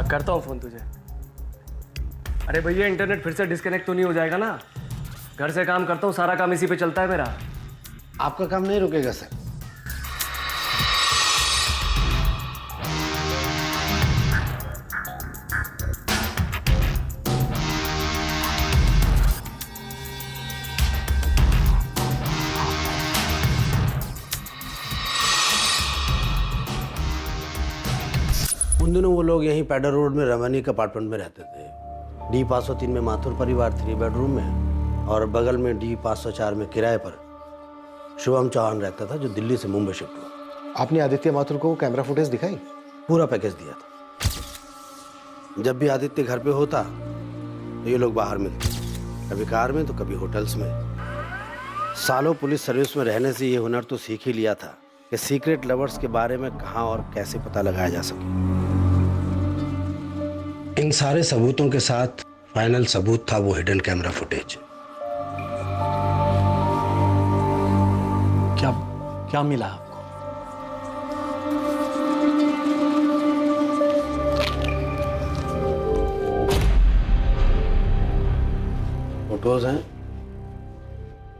करता हूँ फ़ोन तुझे। अरे भैया इंटरनेट फिर से डिस्कनेक्ट तो नहीं हो जाएगा ना? घर से काम करता हूँ, सारा काम इसी पे चलता है मेरा। आपका काम नहीं रुकेगा सर। उन दिनों वो लोग यहीं पैडर रोड में रमनी के अपार्टमेंट में रहते थे। डी 503 में माथुर परिवार 3 बेडरूम में, और बगल में डी 504 में किराए पर शुभम चौहान रहता था, जो दिल्ली से मुंबई शिफ्ट हुआ। आपने आदित्य माथुर को कैमरा फुटेज दिखाई? पूरा पैकेज दिया था। जब भी आदित्य घर पे होता तो ये लोग बाहर मिलते, कभी कार में तो कभी होटल्स में। सालों पुलिस सर्विस में रहने से ये हुनर तो सीख ही लिया था कि सीक्रेट लवर्स के बारे में कहाँ और कैसे पता लगाया जा सके। इन सारे सबूतों के साथ फाइनल सबूत था वो हिडन कैमरा फुटेज। क्या क्या मिला आपको? फोटोज हैं,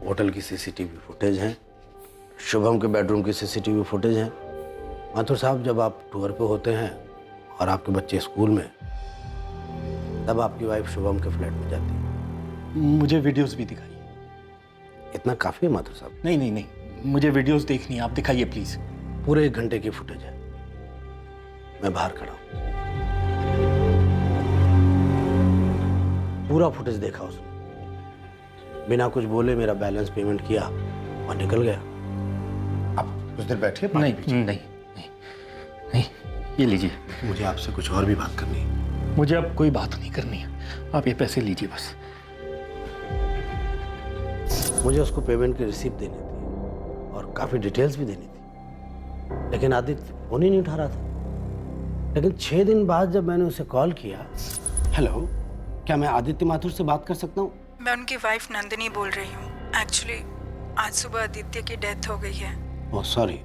होटल की सीसीटीवी फुटेज हैं, शुभम के बेडरूम की सीसीटीवी फुटेज हैं। माथुर साहब, जब आप टूर पे होते हैं और आपके बच्चे स्कूल में, तब आपकी वाइफ शुभम के फ्लैट में जाती है। मुझे वीडियोस भी दिखाइए। इतना काफी है माथुर साहब? नहीं नहीं नहीं, मुझे वीडियोस देखनी है, आप दिखाइए प्लीज। पूरे 1 घंटे की फुटेज है। मैं बाहर खड़ा हूं, पूरा फुटेज देखा उसने। बिना कुछ बोले मेरा बैलेंस पेमेंट किया और निकल गया। आप कुछ देर बैठिए। नहीं नहीं नहीं नहीं, ये लीजिए। मुझे आपसे कुछ और भी बात करनी है। मुझे अब कोई बात नहीं करनी है, आप ये पैसे लीजिए बस। मुझे उसको पेमेंट की रिसीप्ट देनी थी और काफ़ी डिटेल्स भी देनी थी, लेकिन आदित्य फोन ही नहीं उठा रहा था। लेकिन 6 दिन बाद जब मैंने उसे कॉल किया, हेलो, क्या मैं आदित्य माथुर से बात कर सकता हूँ? मैं उनकी वाइफ नंदिनी बोल रही हूँ। एक्चुअली आज सुबह आदित्य की डेथ हो गई है। ओह सॉरी,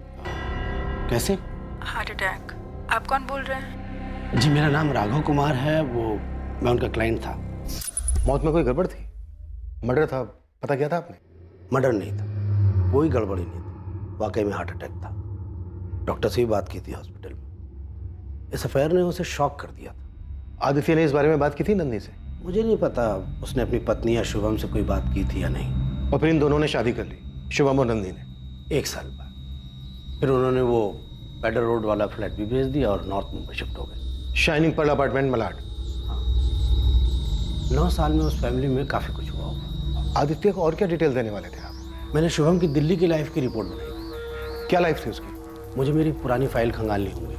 कैसे? Heart attack. आप कौन बोल रहे हैं? जी मेरा नाम राघव कुमार है, मैं उनका क्लाइंट था। मौत में कोई गड़बड़ थी? मर्डर था? पता किया था आपने? मर्डर नहीं था, कोई गड़बड़ी नहीं थी, वाकई में हार्ट अटैक था। डॉक्टर से भी बात की थी हॉस्पिटल में। इस अफेयर ने उसे शॉक कर दिया था। आदित्य ने इस बारे में बात की थी नंदिनी से? मुझे नहीं पता उसने अपनी पत्नी या शुभम से कोई बात की थी या नहीं। और फिर इन दोनों ने शादी कर ली, शुभम और नंदिनी ने? 1 साल बाद फिर उन्होंने वो पैडर रोड वाला फ्लैट भी बेच दिया और नॉर्थ मुंबई शिफ्ट हो गए। Shining Perl apartment, Malad. 9 साल में उस फैमिली में काफ़ी कुछ हुआ होगा। आदित्य को और क्या डिटेल देने वाले थे आप? मैंने शुभम की दिल्ली की लाइफ की रिपोर्ट बनाई। क्या लाइफ थी उसकी? मुझे मेरी पुरानी फाइल खंगालनी होंगी,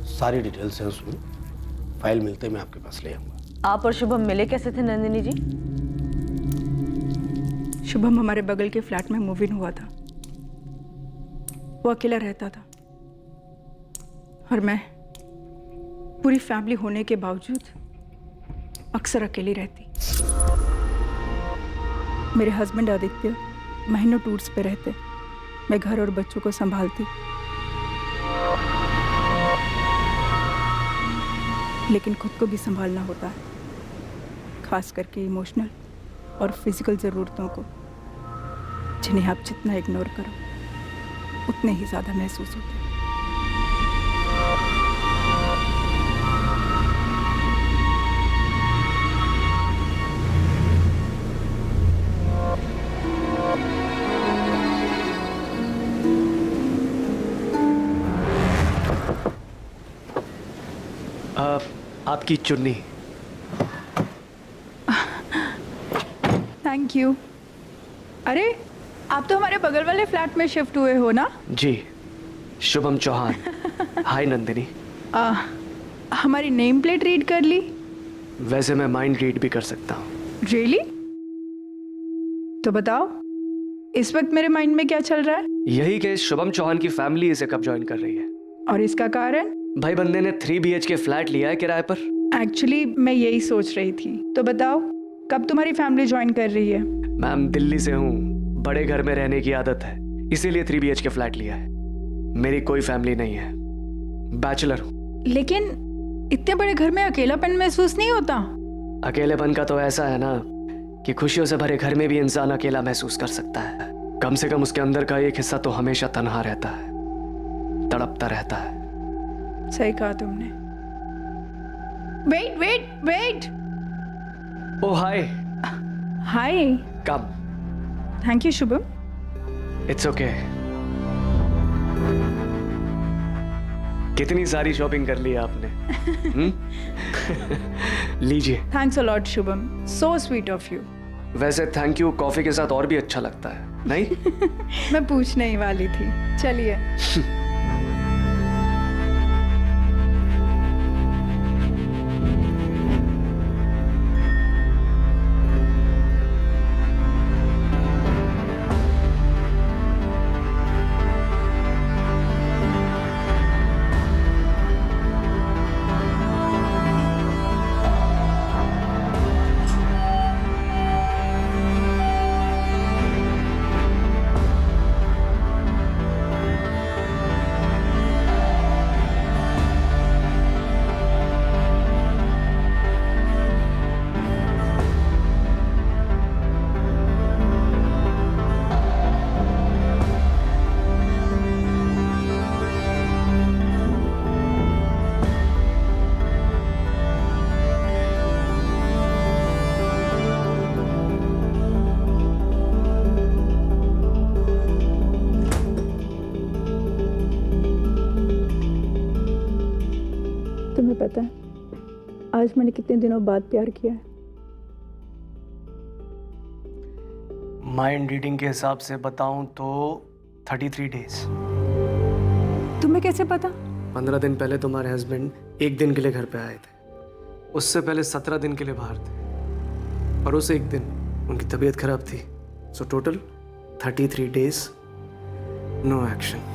सारी डिटेल्स हैं उसमें। फाइल मिलते मैं आपके पास ले आऊँगा। आप और शुभम मिले कैसे थे नंदिनी जी? शुभम हमारे बगल के फ्लैट में मूव इन हुआ था। वो अकेला रहता था और मैं पूरी फैमिली होने के बावजूद अक्सर अकेली रहती। मेरे हस्बैंड आदित्य महीनों टूर्स पे रहते, मैं घर और बच्चों को संभालती। लेकिन खुद को भी संभालना होता है, खास करके इमोशनल और फिजिकल ज़रूरतों को, जिन्हें आप जितना इग्नोर करो उतने ही ज़्यादा महसूस होते हैं। आपकी चुन्नी। Thank you. अरे आप तो हमारे बगल वाले फ्लैट में शिफ्ट हुए हो ना? जी, शुभम चौहान। हाय नंदिनी। हमारी नेम प्लेट रीड कर ली? वैसे मैं माइंड रीड भी कर सकता हूँ। रियली? तो बताओ इस वक्त मेरे माइंड में क्या चल रहा है? यही कि शुभम चौहान की फैमिली इसे कब ज्वाइन कर रही है। और इसका कारण? भाई बंदे ने 3 BHK फ्लैट लिया है किराए पर। एक्चुअली मैं यही सोच रही थी। तो बताओ कब तुम्हारी फैमिली ज्वाइन कर रही है? मैम दिल्ली से हूँ, बड़े घर में रहने की आदत है, इसीलिए 3 BHK फ्लैट लिया है। मेरी कोई फैमिली नहीं है, बैचलर हूँ। लेकिन इतने बड़े घर में अकेलापन महसूस नहीं होता? अकेलेपन का तो ऐसा है ना कि खुशियों से भरे घर में भी इंसान अकेला महसूस कर सकता है। कम से कम उसके अंदर का एक हिस्सा तो हमेशा तन्हा रहता है, तड़पता रहता है। सही कहा तुमने। Wait wait wait. Oh hi. Hi. Come. Thank you Shubham. It's okay. कितनी सारी शॉपिंग कर ली है आपने। लीजिए। Thanks a lot Shubham, so sweet of you. वैसे थैंक यू कॉफी के साथ और भी अच्छा लगता है, नहीं? मैं पूछने ही वाली थी। चलिए। तुम्हें पता है आज मैंने कितने दिनों बाद प्यार किया है? माइंड रीडिंग के हिसाब से बताऊं तो 33 डेज। तुम्हें कैसे पता? 15 दिन पहले तुम्हारे हस्बैंड एक दिन के लिए घर पे आए थे। उससे पहले 17 दिन के लिए बाहर थे और उस एक दिन उनकी तबीयत खराब थी। So total 33 days, no action.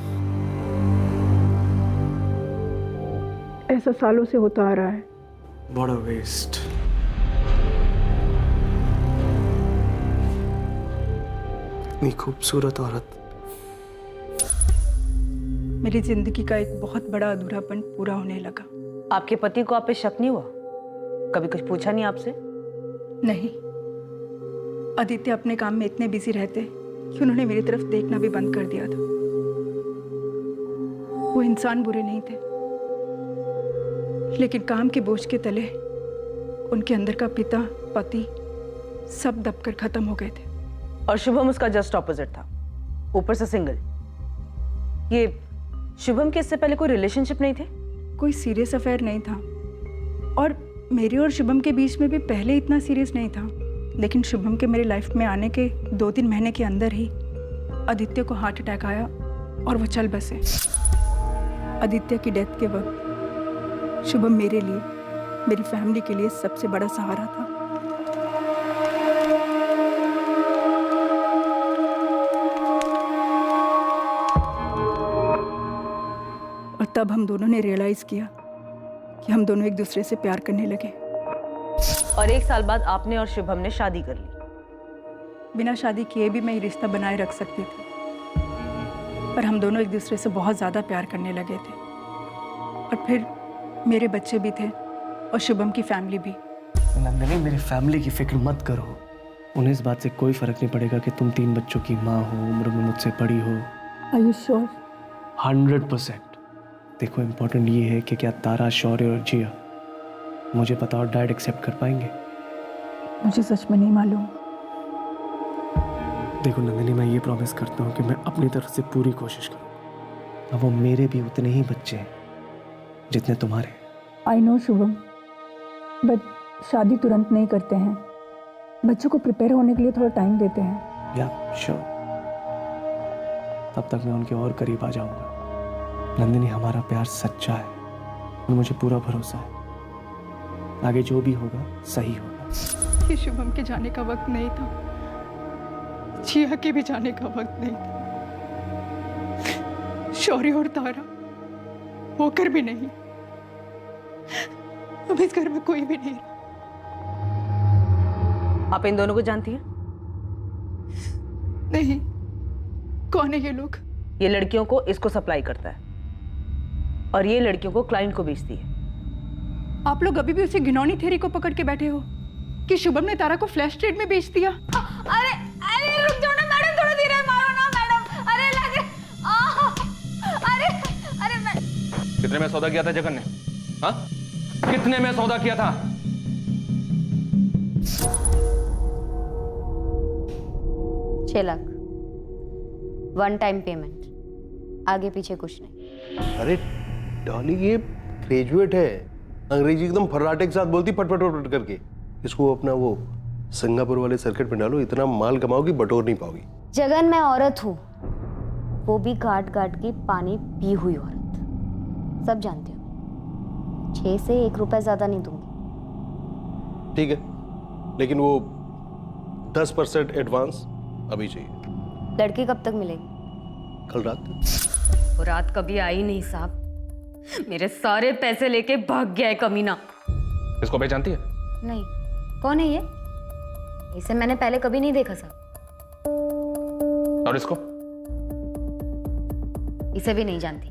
ऐसा सालों से होता आ रहा है। बड़ा वेस्ट। इतनी खूबसूरत औरत। मेरी जिंदगी का एक बहुत बड़ा अधूरापन पूरा होने लगा। आपके पति को आप पे शक नहीं हुआ? कभी कुछ पूछा नहीं आपसे? नहीं, आदित्य अपने काम में इतने बिजी रहते कि उन्होंने मेरी तरफ देखना भी बंद कर दिया था। वो इंसान बुरे नहीं थे, लेकिन काम के बोझ के तले उनके अंदर का पिता, पति सब दबकर खत्म हो गए थे। और शुभम उसका जस्ट ऑपोजिट था, ऊपर से सिंगल। ये शुभम के इससे पहले कोई रिलेशनशिप नहीं थे? कोई सीरियस अफेयर नहीं था और मेरे और शुभम के बीच में भी पहले इतना सीरियस नहीं था। लेकिन शुभम के मेरे लाइफ में आने के 2-3 महीने के अंदर ही आदित्य को हार्ट अटैक आया और वो चल बसे। आदित्य की डेथ के वक्त शुभम मेरे लिए, मेरी फैमिली के लिए सबसे बड़ा सहारा था। और तब हम दोनों ने रियलाइज किया कि हम दोनों एक दूसरे से प्यार करने लगे। और 1 साल बाद आपने और शुभम ने शादी कर ली। बिना शादी किए भी मैं ये रिश्ता बनाए रख सकती थी, पर हम दोनों एक दूसरे से बहुत ज़्यादा प्यार करने लगे थे। और फिर मेरे बच्चे भी थे और शुभम की फैमिली भी। नंदिनी, मेरी फैमिली की फिक्र मत करो। उन्हें इस बात से कोई फर्क नहीं पड़ेगा कि तुम 3 बच्चों की माँ हो, उम्र में मुझसे बड़ी हो। Are you sure? 100%। देखो, इम्पोर्टेंट ये है कि क्या तारा, शौर्य और जिया मुझे पता और डैड एक्सेप्ट कर पाएंगे? मुझे सच में नहीं मालूम। देखो नंदिनी, मैं ये प्रॉमिस करता हूँ कि मैं अपनी तरफ से पूरी कोशिश करूँ। अब वो मेरे भी उतने ही बच्चे हैं जितने तुम्हारे। आई नो शुभम, बट शादी तुरंत नहीं करते हैं। बच्चों को प्रिपेयर होने के लिए थोड़ा टाइम देते हैं। या श्योर, तब तक मैं उनके और करीब आ जाऊंगा। नंदिनी, हमारा प्यार सच्चा है और मुझे पूरा भरोसा है आगे जो भी होगा सही होगा। ये शुभम के जाने का वक्त नहीं था, जिया के भी जाने का वक्त नहीं था, शौर्य और तारा होकर भी नहीं। अब इस घर में कोई भी नहीं। आप इन दोनों को जानती हैं? नहीं। कौन है ये लोग? ये लड़कियों को इसको सप्लाई करता है और ये लड़कियों को क्लाइंट को बेचती है। आप लोग अभी भी उसी घिनौनी थ्योरी को पकड़ के बैठे हो कि शुभम ने तारा को फ्लैश ट्रेड में बेच दिया। अरे अरे रुक जाओ ना मैडम, थोड़ा धीरे मारो ना मैडम। अरे लग अरे अरे मैं कितने में सौदा किया था जगन ने? हाँ, कितने में सौदा किया था? 6 लाख, वन टाइम पेमेंट, आगे पीछे कुछ नहीं। अरे डॉली, ये ग्रेजुएट है, अंग्रेजी एकदम फर्राटे के साथ बोलती पट पट पट करके। इसको अपना वो सिंगापुर वाले सर्किट में डालो, इतना माल कमाओगी बटोर नहीं पाओगी। जगन, मैं औरत हूँ, वो भी काट काट के पानी पी हुई औरत, सब जानते हो। 6 से 1 रुपया ज्यादा नहीं दूंगी। ठीक है, लेकिन वो 10% एडवांस अभी चाहिए। लड़की कब तक मिलेगी? कल रात। वो रात कभी आई नहीं साहब, मेरे सारे पैसे लेके भाग गया है कमीना। इसको पहचानती है? नहीं, कौन है ये? इसे मैंने पहले कभी नहीं देखा साहब। और इसको? इसे भी नहीं जानती।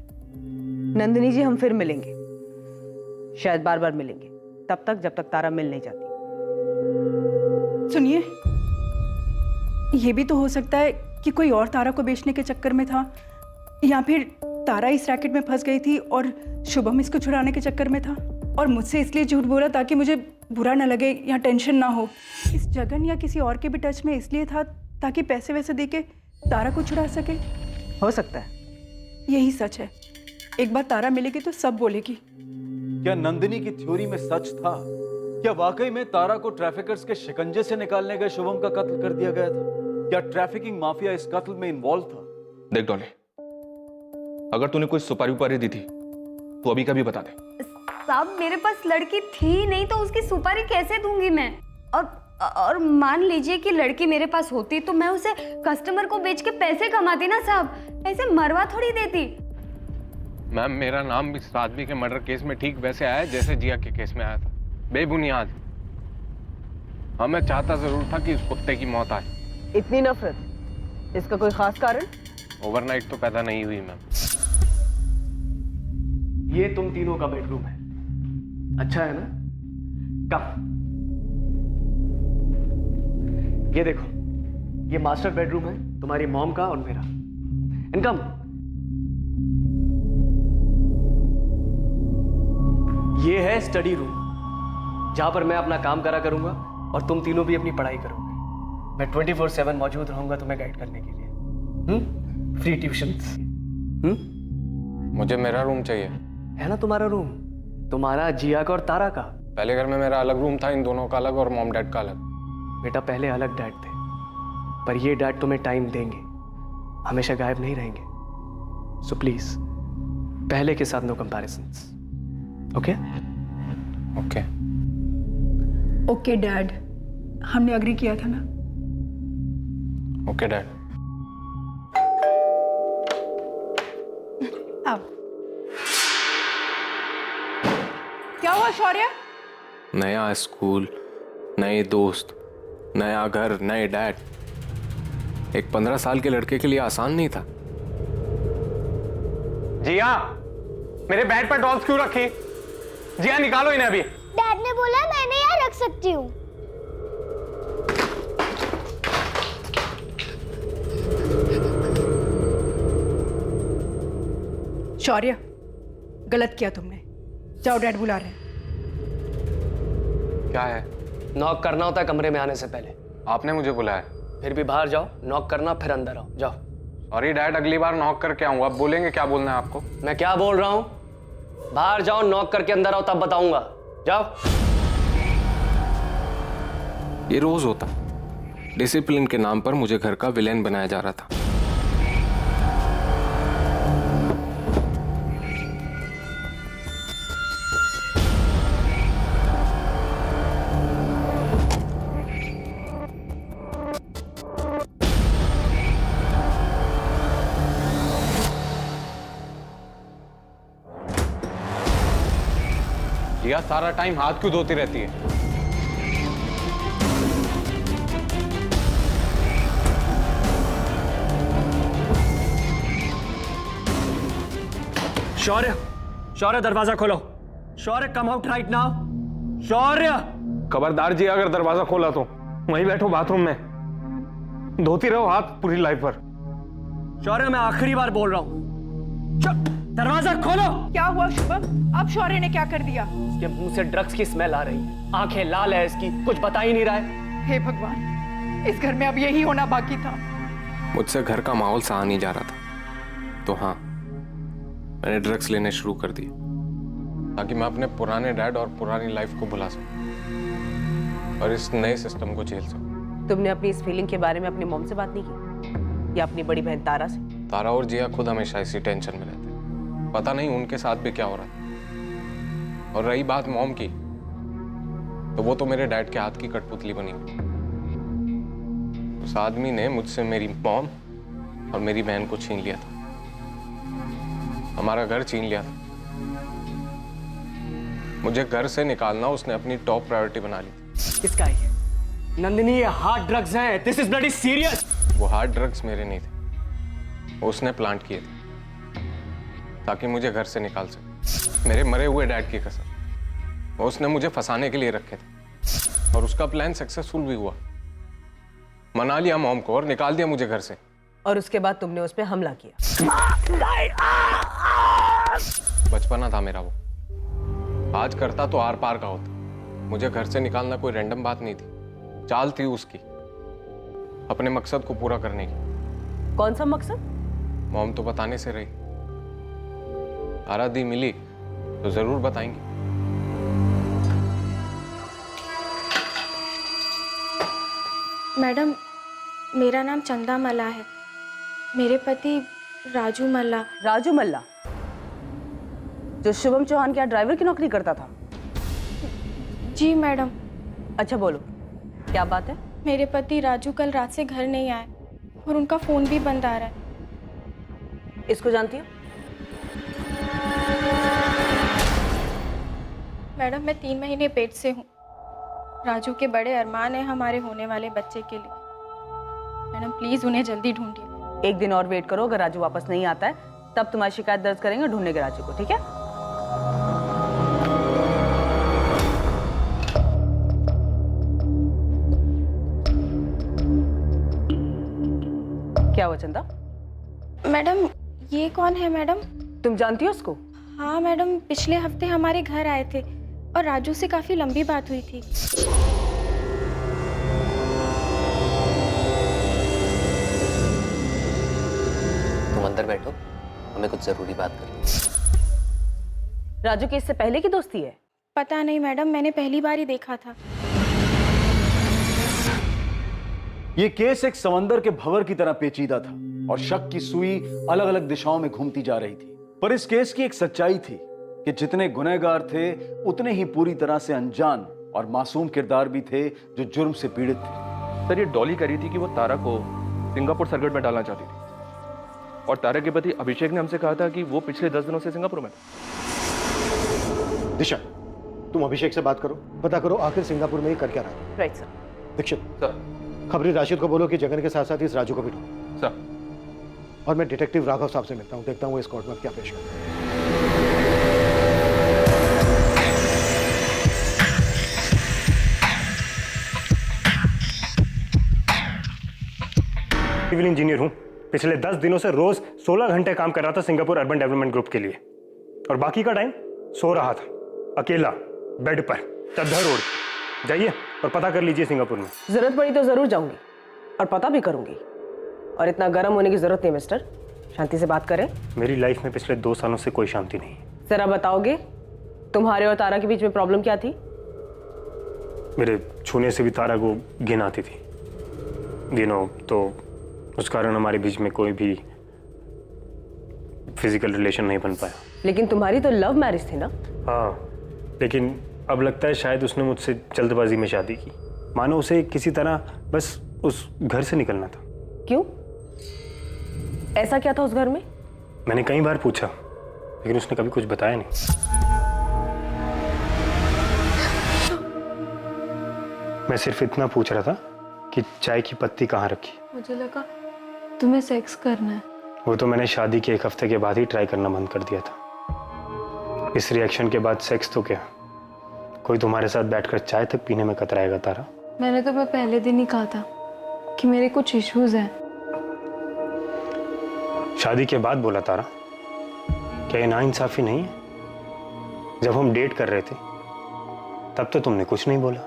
नंदिनी जी, हम फिर मिलेंगे, शायद बार बार मिलेंगे, तब तक जब तक तारा मिल नहीं जाती। सुनिए, ये भी तो हो सकता है कि कोई और तारा को बेचने के चक्कर में था, या फिर तारा इस रैकेट में फंस गई थी और शुभम इसको छुड़ाने के चक्कर में था और मुझसे इसलिए झूठ बोला ताकि मुझे बुरा ना लगे या टेंशन ना हो। इस जगन या किसी और के भी टच में इसलिए था ताकि पैसे वैसे दे के तारा को छुड़ा सके। हो सकता है। यही सच है, एक बार तारा मिलेगी तो सब बोलेगी। क्या नंदिनी की थ्योरी में सच था? क्या वाकई में तारा को ट्रैफिकर्स के शिकंजे से निकालने गए शुभम का कत्ल कर दिया गया था? क्या ट्रैफिकिंग माफिया इस कत्ल में इन्वॉल्व था? देख डॉली, अगर तूने कोई सुपारी उपारी दी थी तो अभी कभी बता दे। साहब, मेरे पास लड़की थी नहीं तो उसकी सुपारी कैसे दूंगी मैं? और मान लीजिए कि लड़की मेरे पास होती तो मैं उसे कस्टमर को बेच के पैसे कमाती ना साहब, ऐसे मरवा थोड़ी देती। मैम, मेरा नाम इस आदमी के मर्डर केस में ठीक वैसे आया जैसे जिया के केस में आया था, बेबुनियाद। हाँ, मैं चाहता जरूर था कि इस कुत्ते की मौत आए। इतनी नफरत, इसका कोई खास कारण? ओवरनाइट तो पैदा नहीं हुई मैम। ये तुम तीनों का बेडरूम है, अच्छा है ना? कम ये देखो, ये मास्टर बेडरूम है तुम्हारी मॉम का और मेरा। इनकम ये है स्टडी रूम, जहां पर मैं अपना काम करा करूंगा और तुम तीनों भी अपनी पढ़ाई करोगे। मैं 24/7 मौजूद रहूंगा तुम्हें गाइड करने के लिए। Free tuitions. मुझे मेरा रूम चाहिए। है ना तुम्हारा रूम, तुम्हारा, जिया का और तारा का। पहले घर में मेरा अलग रूम था, इन दोनों का अलग और मॉम डैड का अलग। बेटा, पहले अलग डैड थे, पर ये डैड तुम्हें टाइम देंगे, हमेशा गायब नहीं रहेंगे। सो प्लीज, पहले के साथ no comparisons. Okay? Okay. Okay dad, हमने अग्री किया था ना? Okay dad. अब क्या हुआ शौर्य? नया स्कूल, नए दोस्त, नया घर, नए डैड। एक 15 साल के लड़के के लिए आसान नहीं था। जिया, मेरे बेड पर डॉल्स क्यों रखी? जिया, निकालो इन्हें अभी। डैड ने बोला मैंने यहाँ रख सकती हूँ। शौर्य, गलत किया तुमने, जाओ डैड बुला रहे हैं। क्या है? नॉक करना होता है कमरे में आने से पहले। आपने मुझे बुलाया? फिर भी बाहर जाओ, नॉक करना, फिर अंदर आओ। जाओ। सॉरी डैड, अगली बार नॉक करके आऊंगा। अब बोलेंगे क्या बोलना है आपको? मैं क्या बोल रहा हूं? बाहर जाओ, नॉक करके अंदर आओ, तब बताऊंगा। जाओ। ये रोज होता। डिसिप्लिन के नाम पर मुझे घर का विलेन बनाया जा रहा था। जिया, सारा टाइम हाथ क्यों धोती रहती है? शौर्य, शौर्य, दरवाजा खोलो। शौर्य कम आउट राइट नाउ। शौर्य! खबरदार जी, अगर दरवाजा खोला तो वहीं बैठो बाथरूम में, धोती रहो हाथ पूरी लाइफ भर। शौर्य, मैं आखिरी बार बोल रहा हूं, दरवाजा खोलो। क्या हुआ शुभम? अब शौर्य ने क्या कर दिया? इसके मुंह से ड्रग्स की स्मेल आ रही है, आंखें लाल है इसकी, कुछ बता ही नहीं रहा है। हे भगवान, इस घर में अब यही होना बाकी था। मुझसे घर का माहौल सहा नहीं जा रहा था, तो हाँ, मैंने ड्रग्स लेने शुरू कर दिए ताकि मैं अपने पुराने डैड और पुरानी लाइफ को भुला सकूं और इस नए सिस्टम को झेल सकूं। तुमने अपनी इस फीलिंग के बारे में अपनी मॉम से बात नहीं की या अपनी बड़ी बहन तारा से? तारा और जिया खुद हमेशा इसी टेंशन में रहते हैं, पता नहीं उनके साथ भी क्या हो रहा है। और रही बात मॉम की, तो वो तो मेरे डैड के हाथ की कठपुतली बनी हुई। उस आदमी ने मुझसे मेरी मॉम और मेरी बहन को छीन लिया था, हमारा घर छीन लिया था। मुझे घर से निकालना उसने अपनी टॉप प्रायोरिटी बना ली थी। किसका है? नंदिनी, ये हार्ड ड्रग्स हैं, दिस इज ब्लडी सीरियस। वो हार्ड ड्रग्स मेरे नहीं थे, वो उसने प्लांट किए थे ताकि मुझे घर से निकाल सके। मेरे मरे हुए डैड की कसम, वो उसने मुझे फंसाने के लिए रखे थे और उसका प्लान सक्सेसफुल भी हुआ। मना लिया मॉम को और निकाल दिया मुझे घर से। और उसके बाद तुमने उस पर हमला किया। बचपना था मेरा वो, आज करता तो आर पार का होता। मुझे घर से निकालना कोई रैंडम बात नहीं थी, चाल थी उसकी अपने मकसद को पूरा करने की। कौन सा मकसद? मॉम तो बताने से रही, तारा दी मिली तो जरूर बताएंगी। मैडम, मेरा नाम चंदा मल्ला है। मेरे पति राजू मल्ला। राजू मल्ला, जो शुभम चौहान के यहाँ ड्राइवर की नौकरी करता था? जी मैडम। अच्छा बोलो, क्या बात है? मेरे पति राजू कल रात से घर नहीं आए और उनका फ़ोन भी बंद आ रहा है। इसको जानती हो? मैडम, मैं 3 महीने पेट से हूँ। राजू के बड़े अरमान है हमारे होने वाले बच्चे के लिए। मैडम प्लीज़ उन्हें जल्दी ढूंढिए। एक दिन और वेट करो, अगर राजू वापस नहीं आता है तब तुम्हारी शिकायत दर्ज करेंगे, ढूंढने के राजू को, ठीक है? क्या हुआ चंदा? मैडम, ये कौन है मैडम? तुम जानती हो उसको? हाँ मैडम, पिछले हफ्ते हमारे घर आए थे और राजू से काफ़ी लंबी बात हुई थी। तुम अंदर बैठो, हमें कुछ जरूरी बात करनी है। राजू की इससे पहले की दोस्ती है? पता नहीं मैडम, मैंने पहली बार ही देखा था। ये केस एक समंदर के भंवर की तरह पेचीदा था और शक की सुई अलग अलग दिशाओं में घूमती जा रही थी। पर इस केस की एक सच्चाई थी कि जितने गुनहगार थे उतने ही पूरी तरह से अनजान और मासूम किरदार भी थे जो जुर्म से पीड़ित थे। सर, ये डॉली कह रही थी कि वो तारा को सिंगापुर सर्किट में डालना चाहती थी और तारा के पति अभिषेक ने हमसे कहा था कि वो पिछले 10 दिनों से सिंगापुर में था। दिशा, तुम अभिषेक से बात करो, पता करो आखिर सिंगापुर में ही कर क्या रहा है। Right sir. दीक्षित सर। खबरी राशिद को बोलो कि जगन के साथ साथ इस राजू को भी ढूंढो। सर। और मैं डिटेक्टिव राघव साहब से मिलता हूँ, देखता हूँ इस कोर्ट में क्या पेश करते हैं। सिविल इंजीनियर हूँ, पिछले 10 दिनों से रोज 16 घंटे काम कर रहा था सिंगापुर अर्बन डेवलपमेंट ग्रुप के लिए और बाकी का टाइम सो रहा था अकेला बेड पर चद्दर ओढ़। जाइए और पता कर लीजिए सिंगापुर में। जरूरत पड़ी तो जरूर जाऊंगी और पता भी करूंगी। और इतना गर्म होने की जरूरत नहीं मिस्टर, शांति से बात करें। मेरी लाइफ में पिछले 2 सालों से कोई शांति नहीं। जरा बताओगे तुम्हारे और तारा के बीच में प्रॉब्लम क्या थी? मेरे छूने से भी तारा को घिन आती थी, तो उस कारण हमारे बीच में कोई भी फिजिकल रिलेशन नहीं बन पाया। लेकिन तुम्हारी तो लव मैरिज थी ना? हाँ, लेकिन अब लगता है शायद उसने मुझसे जल्दबाजी में शादी की, मानो उसे किसी तरह बस उस घर से निकलना था। क्यों? ऐसा क्या था उस घर में? मैंने कई बार पूछा लेकिन उसने कभी कुछ बताया नहीं। मैं सिर्फ इतना पूछ रहा था कि चाय की पत्ती कहाँ रखी। मुझे लगा तुम्हें सेक्स करना है। वो तो मैंने शादी के 1 हफ्ते के बाद ही ट्राई करना बंद कर दिया था। इस रिएक्शन के बाद सेक्स तो क्या, कोई तुम्हारे साथ बैठकर चाय तक पीने में कतराएगा तारा। मैंने तो पहले दिन ही कहा था कि मेरे कुछ इश्यूज हैं। शादी के बाद बोला तारा, क्या ये नाइंसाफी नहीं है? जब हम डेट कर रहे थे तब तो तुमने कुछ नहीं बोला।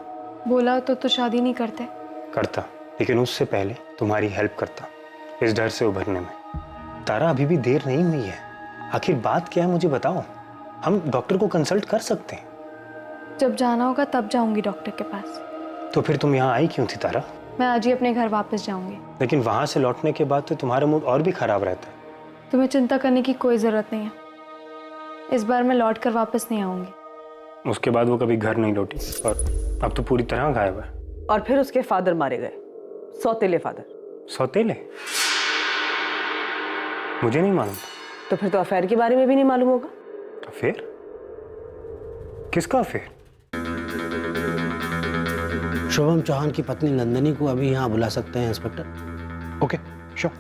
बोला तो शादी नहीं करते। करता, लेकिन उससे पहले तुम्हारी हेल्प करता इस डर से उभरने में। तारा अभी भी देर नहीं हुई है, आखिर बात क्या है मुझे बताओ, हम डॉक्टर को कंसल्ट कर सकते हैं। जब जाना होगा तब जाऊंगी डॉक्टर के पास। तो फिर तुम यहाँ आई क्यों थी तारा? मैं आज ही अपने घर वापस जाऊंगी। लेकिन वहां से लौटने के बाद तो तुम्हारा मूड और भी खराब रहता है। तुम्हें चिंता करने की कोई जरूरत नहीं है, इस बार मैं लौट कर वापस नहीं आऊंगी। उसके बाद वो कभी घर नहीं लौटी और अब तो पूरी तरह गायब है। और फिर उसके फादर मारे गए, सौतेले फादर। सौतेले? मुझे नहीं मालूम। तो फिर तो अफेयर के बारे में भी नहीं मालूम होगा। अफेयर? किसका अफेयर? शुभम चौहान की पत्नी नंदिनी को अभी यहाँ बुला सकते हैं इंस्पेक्टर? Okay, sure.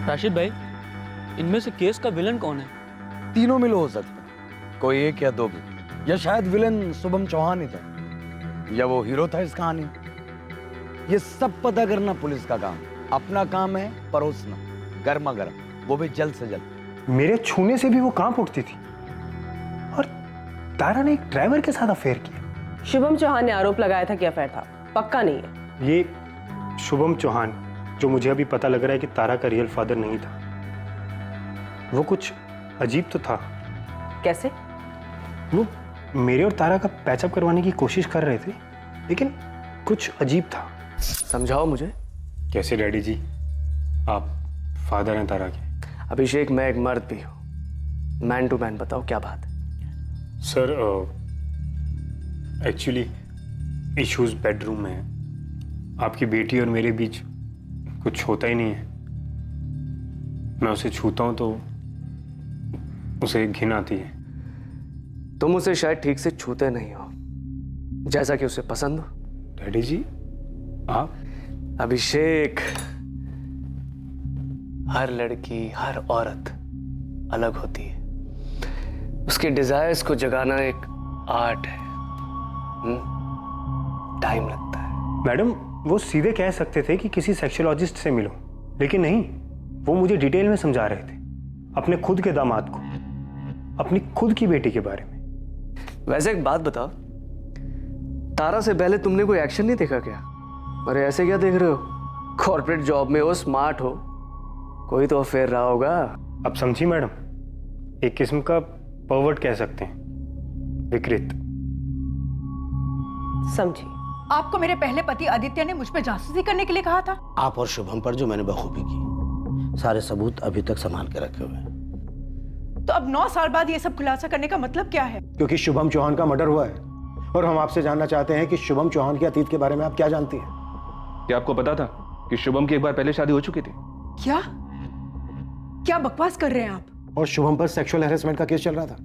राशिद भाई, इनमें से केस का विलन कौन है? तीनों मिल हो सकते हैं, कोई एक या दो भी, या शायद विलन शुभम चौहान ही था, या वो हीरो था इस कहानी में। ये सब पता करना पुलिस का काम। अपना काम है परोसना, गर्मा गर्म, वो भी जल्द से जल्द। मेरे छूने से भी वो कांप उठती थी, और तारा ने एक ड्राइवर के साथ अफेयर किया। शुभम चौहान ने आरोप लगाया था कि अफेयर था, पक्का नहीं है। ये शुभम चौहान, जो मुझे अभी पता लग रहा है कि तारा का रियल फादर नहीं था, वो कुछ अजीब तो था। कैसे? वो मेरे और तारा का पैचअप करवाने की कोशिश कर रहे थे, लेकिन कुछ अजीब था। समझाओ मुझे। कैसे डैडी जी, आप फादर हैं तारा के? अभिषेक, मैं एक मर्द भी हूँ, मैन टू मैन बताओ क्या बात है। सर एक्चुअली इश्यूज बेडरूम में है। आपकी बेटी और मेरे बीच कुछ होता ही नहीं है। मैं उसे छूता हूं तो उसे घिन आती है। तुम उसे शायद ठीक से छूते नहीं हो, जैसा कि उसे पसंद हो। डैडी जी, आप? अभिषेक, हर लड़की, हर औरत अलग होती है। उसके डिजायर्स को जगाना एक आर्ट है, टाइम लगता है। मैडम, वो सीधे कह सकते थे कि किसी सेक्सोलॉजिस्ट से मिलो, लेकिन नहीं, वो मुझे डिटेल में समझा रहे थे अपने खुद के दामाद को, अपनी खुद की बेटी के बारे में। वैसे एक बात बताओ, तारा से पहले तुमने कोई एक्शन नहीं देखा क्या? अरे ऐसे क्या देख रहे हो? कॉर्पोरेट जॉब में हो, स्मार्ट हो, कोई तो अफेयर रहा होगा। अब समझी मैडम, एक किस्म का परवर्ट कह सकते हैं, विकृत। समझी। आपको मेरे पहले पति आदित्य ने मुझ पर जासूसी करने के लिए कहा था। आप और शुभम पर जो मैंने बखूबी की, सारे सबूत अभी तक संभाल के रखे हुए हैं। तो अब 9 साल बाद ये सब खुलासा करने का मतलब क्या है? क्योंकि शुभम चौहान का मर्डर हुआ है, और हम आपसे जानना चाहते हैं कि शुभम चौहान के अतीत के बारे में आप क्या जानती हैं? क्या आपको पता था कि शुभम की एक बार पहले शादी हो चुकी थी? क्या बकवास कर रहे हैं आप? और शुभम पर सेक्सुअल हैरेसमेंट का केस चल रहा था।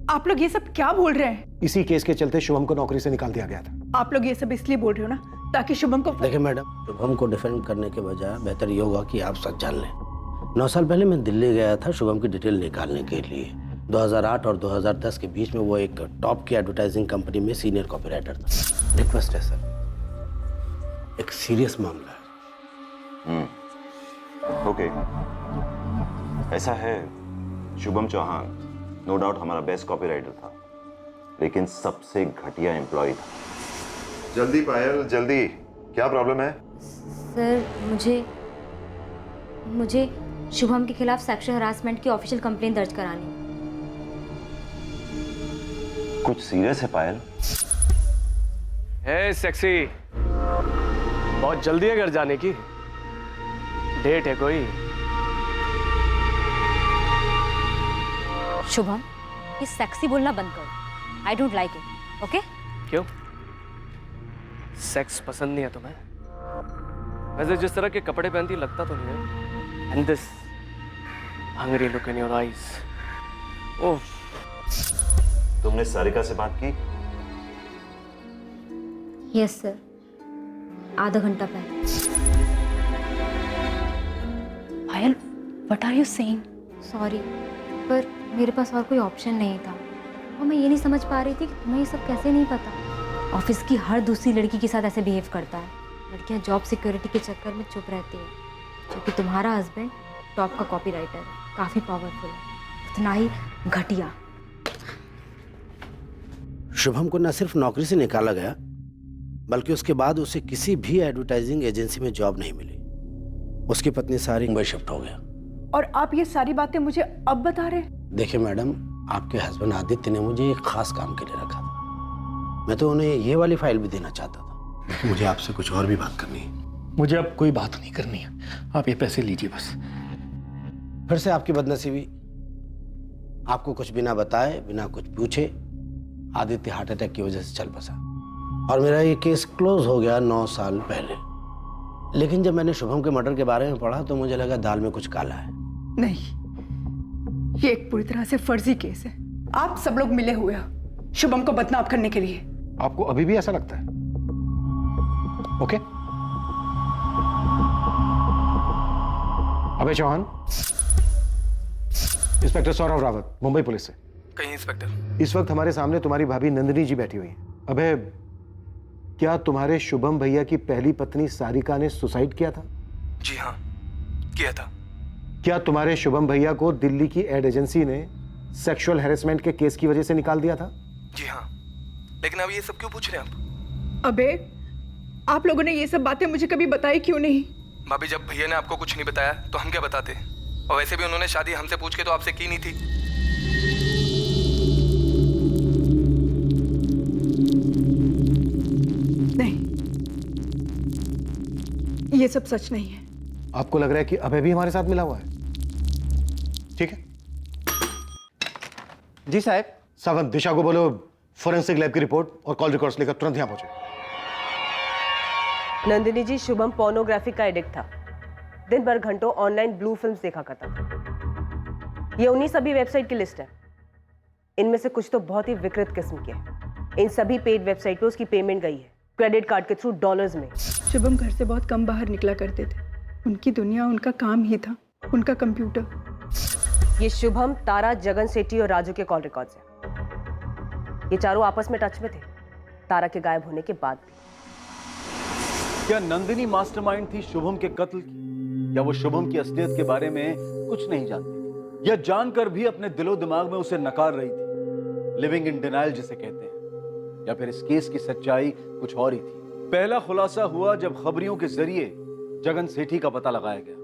आप लोग ये सब क्या बोल रहे हैं? इसी केस के चलते शुभम को नौकरी से निकाल दिया गया था। आप लोग ये सब इसलिए बोल रहे हो ना ताकि शुभम को। देखिए मैडम, शुभम को डिफेंड करने के बजाय बेहतर ये होगा कि आप सच जान लें। 9 साल पहले मैं दिल्ली गया था शुभम की डिटेल निकालने के लिए। 2008 और 2010 के बीच में वो एक टॉप की एडवर्टाइजिंग कंपनी में सीनियर कॉपीराइटर था। रिक्वेस्ट है सर, एक सीरियस मामला है। ओके, ऐसा है, शुभम चौहान नो डाउट हमारा बेस्ट कॉपीराइटर था, लेकिन सबसे घटिया एम्प्लॉय था। जल्दी पायल, जल्दी, क्या प्रॉब्लम है? सर, मुझे शुभम के खिलाफ सेक्सुअल हरासमेंट की ऑफिशियल कंप्लेन दर्ज करानी। कुछ सीरियस है पायल? हे सेक्सी, बहुत जल्दी है घर जाने की? डेट है कोई? शुभम, ये सेक्सी बोलना बंद करो। I don't like it, okay? क्यों? सेक्स पसंद नहीं है तुम्हें? वैसे जिस तरह के कपड़े पहनती लगता तो नहीं है। And this hungry look in your eyes. ओह, तुमने सारिका से बात की? यस सर, आधा घंटा पहले। Payal, what are you saying? Sorry, पर मेरे पास और कोई ऑप्शन नहीं था और मैं ये नहीं समझ पा रही थी कि तुम्हें ये सब कैसे नहीं पता। ऑफिस की हर दूसरी लड़की के साथ ऐसे बिहेव करता है। लड़कियां जॉब सिक्योरिटी के चक्कर में चुप रहती हैं, जबकि तुम्हारा हस्बैंड टॉप का कॉपीराइटर है, काफ़ी पावरफुल है, उतना ही घटिया। शुभम को न सिर्फ नौकरी से निकाला गया, बल्कि उसके बाद उसे किसी भी एडवर्टाइजिंग एजेंसी में जॉब नहीं मिली। उसकी पत्नी सारी मुंबई शिफ्ट हो गया। और आप ये सारी बातें मुझे अब बता रहे हैं? देखिए मैडम, आपके हस्बैंड आदित्य ने मुझे एक खास काम के लिए रखा था। मैं तो उन्हें ये वाली फाइल भी देना चाहता था, लेकिन मुझे आपसे कुछ और भी बात करनी है। मुझे अब कोई बात नहीं करनी है, आप ये पैसे लीजिए बस। फिर से आपकी बदनसीबी। आपको कुछ बिना बताए, बिना कुछ पूछे आदित्य हार्ट अटैक की वजह से चल बसा और मेरा ये केस क्लोज हो गया 9 साल पहले। लेकिन जब मैंने शुभम के मर्डर के बारे में पढ़ा तो मुझे लगा दाल में कुछ काला है। नहीं, ये एक पूरी तरह से फर्जी केस है। आप सब लोग मिले हुए हो शुभम को बदनाम करने के लिए। आपको अभी भी ऐसा लगता है? ओके। अभय चौहान, इंस्पेक्टर सौरभ रावत, मुंबई पुलिस से। कहीं इंस्पेक्टर। इस वक्त हमारे सामने तुम्हारी भाभी नंदिनी जी बैठी हुई हैं। अभय, क्या तुम्हारे शुभम भैया की पहली पत्नी सारिका ने सुसाइड किया था? जी हाँ, किया था। क्या तुम्हारे शुभम भैया को दिल्ली की एड एजेंसी ने सेक्सुअल हैरेसमेंट के केस की वजह से निकाल दिया था? जी हाँ, लेकिन अब ये सब क्यों पूछ रहे हैं आप? अबे, आप लोगों ने ये सब बातें मुझे कभी बताई क्यों नहीं? भाभी, जब भैया ने आपको कुछ नहीं बताया तो हम क्या बताते? और वैसे भी उन्होंने शादी हमसे पूछ के तो आपसे की नहीं थी। नहीं, ये सब सच नहीं है। आपको लग रहा है कि अभय भी हमारे साथ मिला हुआ है? ठीक है जी साहब। सावंत, दिशा को बोलो फोरेंसिक लैब की रिपोर्ट और कॉल रिकॉर्ड्स लेकर तुरंत यहां पहुंचे। नंदिनी जी, शुभम पोर्नोग्राफी का एडिक्ट था। दिन भर घंटों ऑनलाइन ब्लू फिल्म्स देखा करता था। ये उन्हीं सभी वेबसाइट की लिस्ट है। इनमें से कुछ तो बहुत ही विकृत किस्म के हैं। इन सभी पेड वेबसाइट पे उसकी पेमेंट गई है, क्रेडिट कार्ड के थ्रू डॉलर्स में। शुभम घर से बहुत कम बाहर निकला करते थे। उनकी दुनिया उनका काम ही था, उनका कंप्यूटर। ये शुभम, तारा, जगन सेठी और राजू के कॉल रिकॉर्ड्स हैं। ये चारों आपस में टच में थे, तारा के गायब होने के बाद भी। क्या नंदिनी मास्टरमाइंड थी शुभम के कत्ल की? या वो शुभम की असलियत के बारे में कुछ नहीं जानती थी? या जानकर भी अपने दिलो दिमाग में उसे नकार रही थी? लिविंग इन डिनाइल जिसे कहते हैं। या फिर इस केस की सच्चाई कुछ और ही थी? पहला खुलासा हुआ जब खबरियों के जरिए जगन सेठी का पता लगाया गया।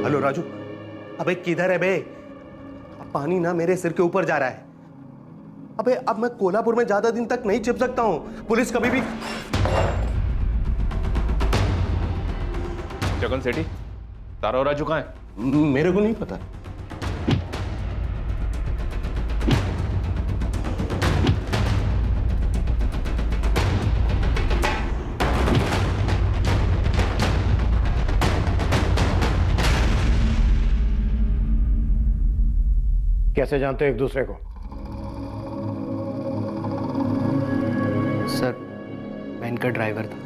हेलो राजू, अबे किधर है बे? अब पानी ना मेरे सिर के ऊपर जा रहा है। अबे अब मैं कोल्हापुर में ज्यादा दिन तक नहीं छिप सकता हूं। पुलिस कभी भी। जगन सेठी, तारा और राजू कहाँ है? मेरे को नहीं पता। कैसे जानते हो एक दूसरे को? सर, मैं इनका ड्राइवर था।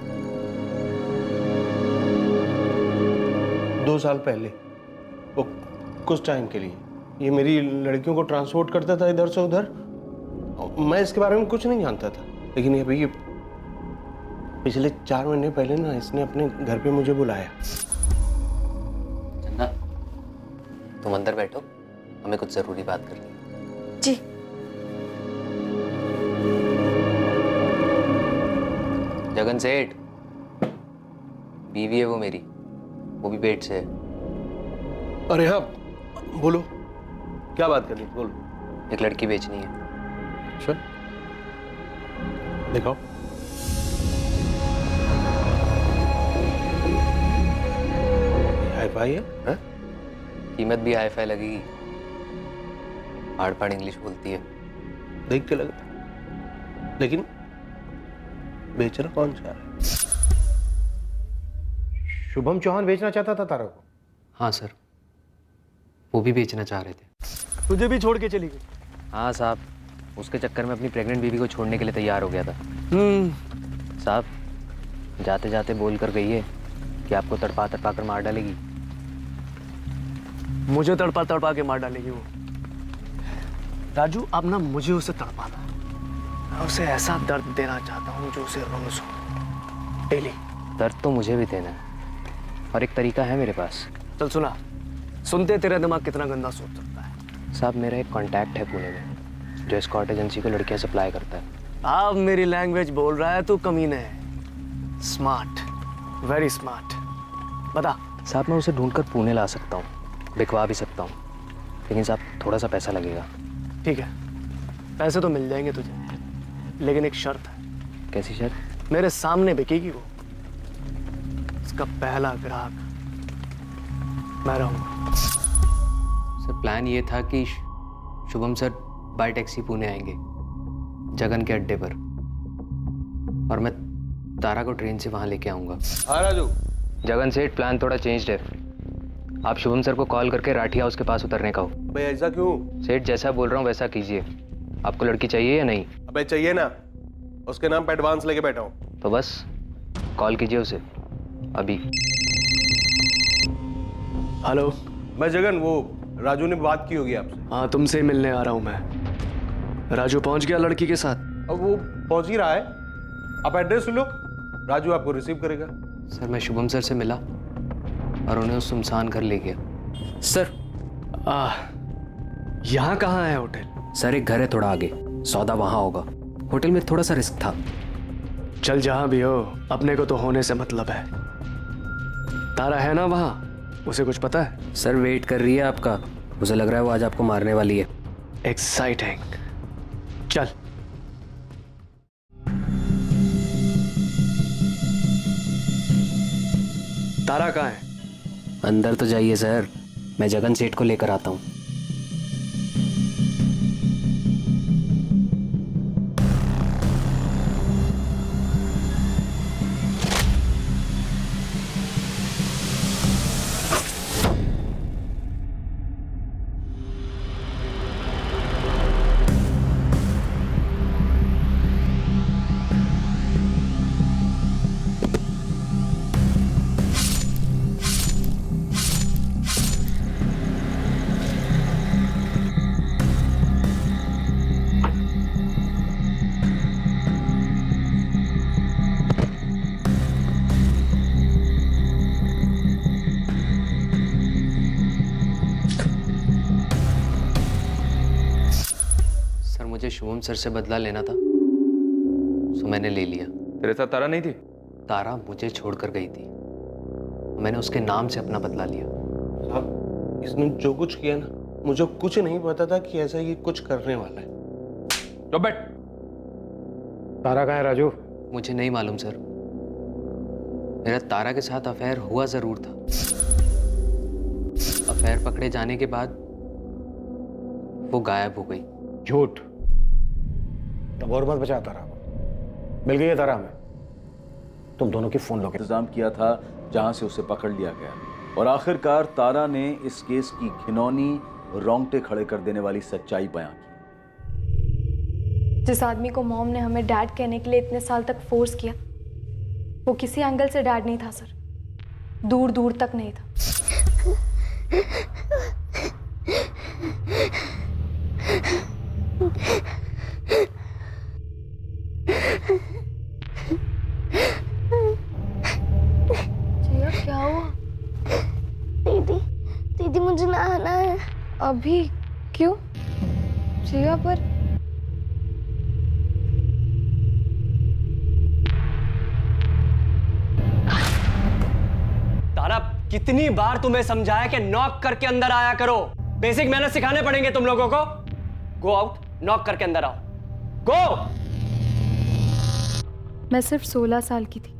2 साल पहले, वो कुछ टाइम के लिए ये मेरी लड़कियों को ट्रांसपोर्ट करता था इधर से उधर। मैं इसके बारे में कुछ नहीं जानता था, लेकिन ये भैया पिछले 4 महीने पहले ना इसने अपने घर पे मुझे बुलाया। चंदा, तुम अंदर बैठो, हमें कुछ जरूरी बात करनी है। जी। जगन सेठ, बीवी है वो मेरी, वो भी पेट से है। अरे हाँ, बोलो क्या बात करनी, बोलो। एक लड़की बेचनी है। अच्छा, दिखाओ। हाई फाई है? कीमत भी हाई फाई लगेगी। हाड़ पाड़ इंग्लिश बोलती है। देख के लगता, लेकिन बेचना कौन चाह रहा है? शुभम चौहान बेचना चाहता था तारा को? हाँ सर, वो भी बेचना चाह रहे थे। तुझे भी छोड़ के चली गई? हाँ साहब, उसके चक्कर में अपनी प्रेग्नेंट बीवी को छोड़ने के लिए तैयार हो गया था। साहब, जाते जाते बोल कर गई है कि आपको तड़पा तड़पा कर मार डालेगी। मुझे तड़पा तड़पा के मार डालेगी वो। राजू, अब ना मुझे उसे तड़पाना है। मैं उसे ऐसा दर्द देना चाहता हूँ जो उसे रोज हो, डेली। दर्द तो मुझे भी देना है और एक तरीका है मेरे पास। चल सुना, सुनते तेरा दिमाग कितना गंदा सोच सकता है। साहब, मेरा एक कांटेक्ट है पुणे में जो एस्कॉर्ट एजेंसी को लड़कियां सप्लाई करता है। अब मेरी लैंग्वेज बोल रहा है तू, कमीने है। Smart, very smart. बता। साहब, मैं उसे ढूंढकर पुणे ला सकता हूँ, बिकवा भी सकता हूँ, लेकिन साहब थोड़ा सा पैसा लगेगा। ठीक है, पैसे तो मिल जाएंगे तुझे, लेकिन एक शर्त है। कैसी शर्त? मेरे सामने बिकेगी वो। इसका पहला ग्राहक मैं रहूंगा। सर, प्लान ये था कि Shubham sir bye taxi Pune आएंगे जगन के अड्डे पर, और मैं तारा को ट्रेन से वहां लेके आऊंगा। हाँ राजू। जगन सेठ, प्लान थोड़ा चेंज्ड है। आप शुभम सर को कॉल करके राठी हाउस के पास उतरने का हो। भाई ऐसा क्यों? सेठ, जैसा बोल रहा हूँ वैसा कीजिए। आपको लड़की चाहिए या नहीं? अबे चाहिए ना, उसके नाम पे एडवांस लेके बैठा हूँ। तो बस कॉल कीजिए उसे अभी। हेलो। मैं जगन, वो राजू ने बात की होगी आपसे। हाँ, तुमसे ही मिलने आ रहा हूँ मैं। राजू पहुंच गया लड़की के साथ? अब वो पहुंच ही रहा है, आप एड्रेस लो, राजू आपको रिसीव करेगा। सर, मैं शुभम सर से मिला और उन्हें उस सुनसान घर ले गया। सर, यहाँ कहाँ है होटल? सर, एक घर है थोड़ा आगे, सौदा वहाँ होगा। होटल में थोड़ा सा रिस्क था। चल जहाँ भी हो, अपने को तो होने से मतलब है। तारा है ना वहाँ? उसे कुछ पता है? सर, वेट कर रही है आपका। उसे लग रहा है वो आज आपको मारने वाली है। एक्साइटिंग। चल। तारा कहाँ है? अंदर तो जाइए सर, मैं जगन सेठ को लेकर आता हूँ। मुझे शुभम सर से बदला लेना था, सो मैंने ले लिया। तेरे साथ तारा नहीं थी? तारा मुझे छोड़कर गई थी, मैंने उसके नाम से अपना बदला लिया। साहब, इसने जो कुछ किया ना, मुझे कुछ नहीं पता था कि ऐसा ये कुछ करने वाला है। तो बैठ। तारा कहाँ है राजू? मुझे नहीं मालूम सर, मेरा तारा के साथ अफेयर हुआ जरूर था। अफेयर पकड़े जाने के बाद वो गायब हो गई। झूठ। अब और मत बचा तारा को। मिल गई है तारा हमें। तुम दोनों की फोन लोग इंतजाम किया था जहां से उसे पकड़ लिया गया, और आखिरकार तारा ने इस केस की घिनौनी रोंगटे खड़े कर देने वाली सच्चाई बयां की। जिस आदमी को मॉम ने हमें डैड कहने के लिए इतने साल तक फोर्स किया, वो किसी एंगल से डैड नहीं था सर, दूर दूर तक नहीं था। जिया, क्या हुआ? दीदी, दीदी मुझे नहाना है। अभी? क्यों? जिया, पर तारा, कितनी बार तुम्हें समझाया कि नॉक करके अंदर आया करो। बेसिक मैनर्स सिखाने पड़ेंगे तुम लोगों को। गो आउट, नॉक करके अंदर आओ। गो। मैं सिर्फ 16 साल की थी,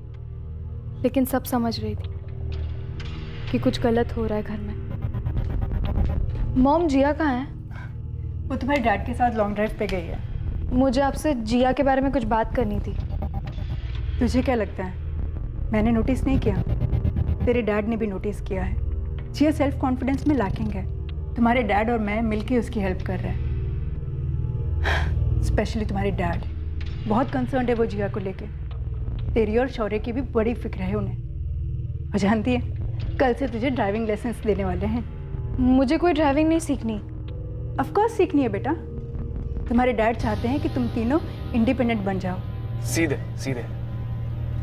लेकिन सब समझ रही थी कि कुछ गलत हो रहा है घर में। मॉम, जिया कहाँ है? वो तुम्हारे डैड के साथ लॉन्ग ड्राइव पे गई है। मुझे आपसे जिया के बारे में कुछ बात करनी थी। तुझे क्या लगता है मैंने नोटिस नहीं किया? तेरे डैड ने भी नोटिस किया है। जिया सेल्फ कॉन्फिडेंस में लैकिंग है। तुम्हारे डैड और मैं मिलके उसकी हेल्प कर रहे हैं। स्पेशली तुम्हारे डैड बहुत कंसर्न्ड है वो जिया को लेके। तेरी और शौर्य की भी बड़ी फिक्र है उन्हें। और जानती है, कल से तुझे ड्राइविंग लाइसेंस देने वाले हैं। मुझे कोई ड्राइविंग नहीं सीखनी। ऑफ कोर्स सीखनी है बेटा। तुम्हारे डैड चाहते हैं कि तुम तीनों इंडिपेंडेंट बन जाओ। सीधे सीधे।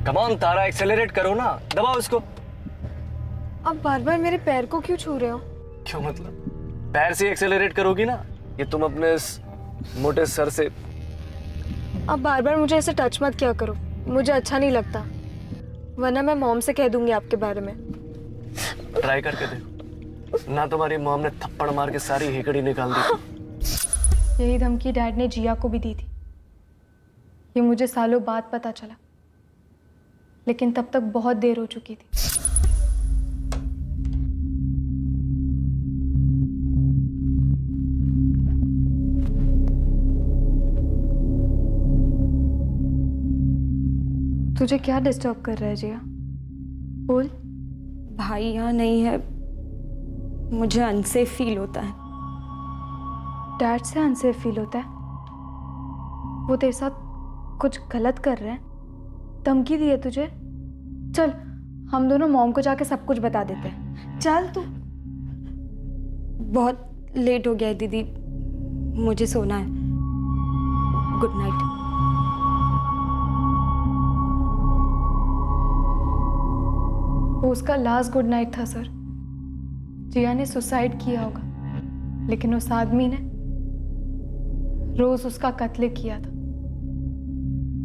कम ऑन तारा, एक्सेलरेट करो ना, दबाओ इसको। अब बार बार मेरे पैर को क्यों छू रहे हो? क्यों मतलब? पैर से एक्सेलरेट करोगी ना, ये तुम अपने इस मोटे सर से। अब बार बार मुझे ऐसे टच मत किया करो, मुझे अच्छा नहीं लगता, वरना मैं मॉम से कह दूंगी आपके बारे में। ट्राई करके देखो ना, तुम्हारी मॉम ने थप्पड़ मार के सारी हेकड़ी निकाल दी। यही धमकी डैड ने जिया को भी दी थी। ये मुझे सालों बाद पता चला, लेकिन तब तक बहुत देर हो चुकी थी। तुझे क्या डिस्टर्ब कर रहा है जिया? बोल। भाई यहाँ नहीं है, मुझे अनसेफ फील होता है। डैड से अनसेफ फील होता है? वो तेरे साथ कुछ गलत कर रहे हैं? धमकी दी है तुझे? चल हम दोनों मॉम को जाके सब कुछ बता देते हैं। चल तू। बहुत लेट हो गया है दीदी, मुझे सोना है। Good night. वो उसका लास्ट गुड नाइट था सर। जिया ने सुसाइड किया होगा, लेकिन उस आदमी ने रोज उसका कत्ल किया था।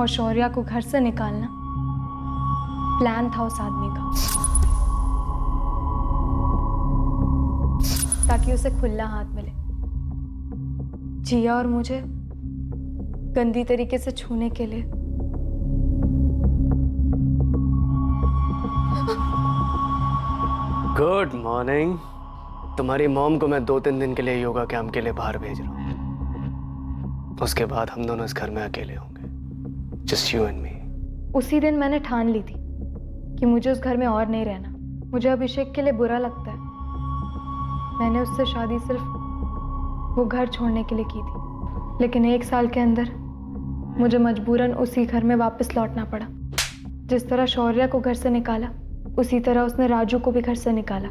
और शौर्या को घर से निकालना प्लान था उस आदमी का, ताकि उसे खुला हाथ मिले, जिया और मुझे गंदी तरीके से छूने के लिए। Good morning. तुम्हारी मॉम को मैं 2-3 दिन के लिए योगा कैंप के लिए बाहर भेज रहा हूँ। उसके बाद हम दोनों इस घर में अकेले होंगे, जस्ट यू एंड मी। उसी दिन मैंने ठान ली थी कि मुझे उस घर में और नहीं रहना। मुझे अभिषेक के लिए बुरा लगता है। मैंने उससे शादी सिर्फ वो घर छोड़ने के लिए की थी, लेकिन 1 साल के अंदर मुझे मजबूरन उसी घर में वापस लौटना पड़ा। जिस तरह शौर्या को घर से निकाला, उसी तरह उसने राजू को भी घर से निकाला।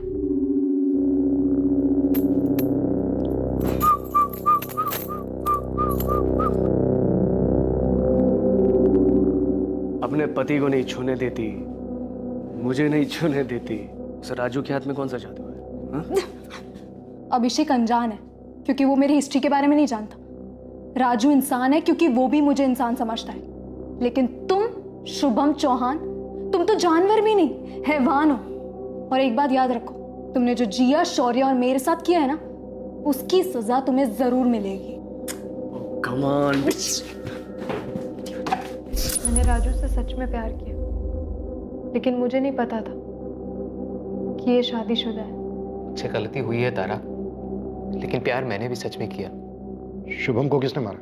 अपने पति को नहीं छूने देती, मुझे नहीं छूने देती, उस राजू के हाथ में कौन सा जादू है? हा? अभिषेक अनजान है क्योंकि वो मेरी हिस्ट्री के बारे में नहीं जानता। राजू इंसान है क्योंकि वो भी मुझे इंसान समझता है। लेकिन तुम शुभम चौहान, तुम तो जानवर भी नहीं, हैवान हो। और एक बात याद रखो, तुमने जो जिया, शौर्य और मेरे साथ किया है ना, उसकी सजा तुम्हें जरूर मिलेगी। Come on. मैंने राजू से सच में प्यार किया, लेकिन मुझे नहीं पता था कि ये शादीशुदा है। मुझसे गलती हुई है तारा, लेकिन प्यार मैंने भी सच में किया। शुभम को किसने मारा?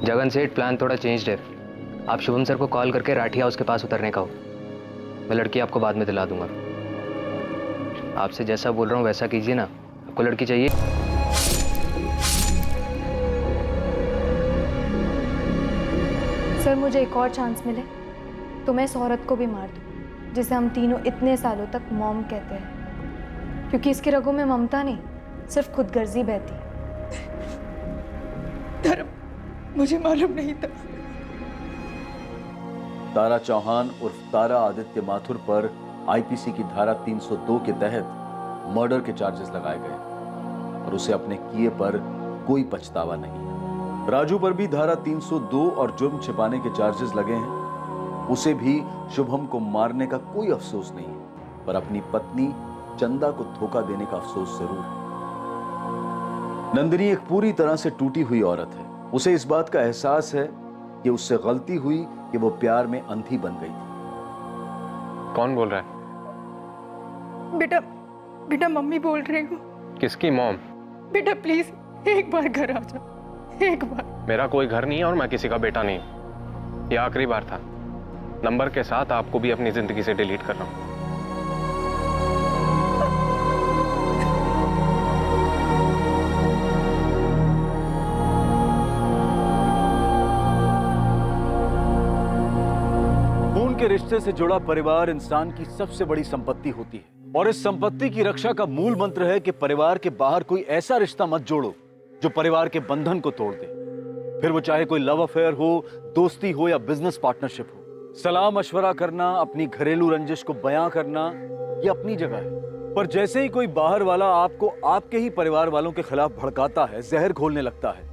जगन सेठ, प्लान थोड़ा चेंज्ड है। आप शुभम सर को कॉल करके राठी हाउस के पास उतरने का हो। मैं लड़की आपको बाद में दिला दूंगा। आपसे जैसा बोल रहा हूँ वैसा कीजिए ना। आपको लड़की चाहिए? सर मुझे एक और चांस मिले तो मैं इस औरत को भी मार दूँ, जिसे हम तीनों इतने सालों तक मॉम कहते हैं, क्योंकि इसकी रगों में ममता नहीं, सिर्फ खुदगर्जी बहती। धर्म, मुझे मालूम नहीं था। तारा चौहान उर्फ तारा आदित्य माथुर पर आईपीसी की धारा 302 के तहत मर्डर के चार्जेस लगाए गए और उसे अपने किए पर कोई पछतावा नहीं है। राजू पर भी धारा 302 और जुर्म छिपाने के चार्जेस लगे हैं। उसे भी शुभम को मारने का कोई अफसोस नहीं है, पर अपनी पत्नी चंदा को धोखा देने का अफसोस जरूर है। नंदिनी एक पूरी तरह से टूटी हुई औरत है। उसे इस बात का एहसास है कि उससे गलती हुई कि वो प्यार में अंधी बन गई थी। कौन बोल रहा है? बेटा, बेटा मम्मी बोल रही हूँ। किसकी मॉम? बेटा प्लीज एक बार घर आ जा, एक बार। मेरा कोई घर नहीं है और मैं किसी का बेटा नहीं हूँ। ये आखिरी बार था। नंबर के साथ आपको भी अपनी जिंदगी से डिलीट कर रहा हूँ। के रिश्ते से जुड़ा परिवार इंसान की सबसे बड़ी संपत्ति होती है और इस संपत्ति की रक्षा का मूल मंत्र है कि परिवार के बाहर कोई ऐसा रिश्ता मत जोड़ो जो परिवार के बंधन को तोड़ दे, फिर वो चाहे कोई लव अफेयर हो, दोस्ती हो या बिजनेस पार्टनरशिप हो। सलाह मशवरा करना, अपनी घरेलू रंजिश को बयां करना, ये अपनी जगह है, पर जैसे ही कोई बाहर वाला आपको आपके ही परिवार वालों के खिलाफ भड़काता है, जहर घोलने लगता है,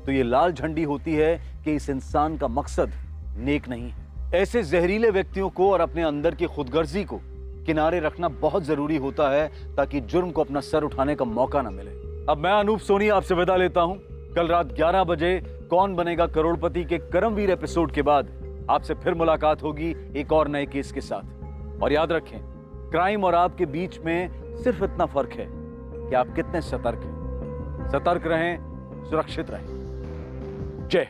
तो ये लाल झंडी होती है कि इस इंसान का मकसद नेक नहीं है। ऐसे जहरीले व्यक्तियों को और अपने अंदर की खुदगर्जी को किनारे रखना बहुत जरूरी होता है ताकि जुर्म को अपना सर उठाने का मौका ना मिले। अब मैं अनूप सोनी आपसे विदा लेता हूं। कल रात 11 बजे कौन बनेगा करोड़पति के करमवीर एपिसोड के बाद आपसे फिर मुलाकात होगी एक और नए केस के साथ। और याद रखें, क्राइम और आपके बीच में सिर्फ इतना फर्क है कि आप कितने सतर्क हैं। सतर्क रहें, सुरक्षित रहें।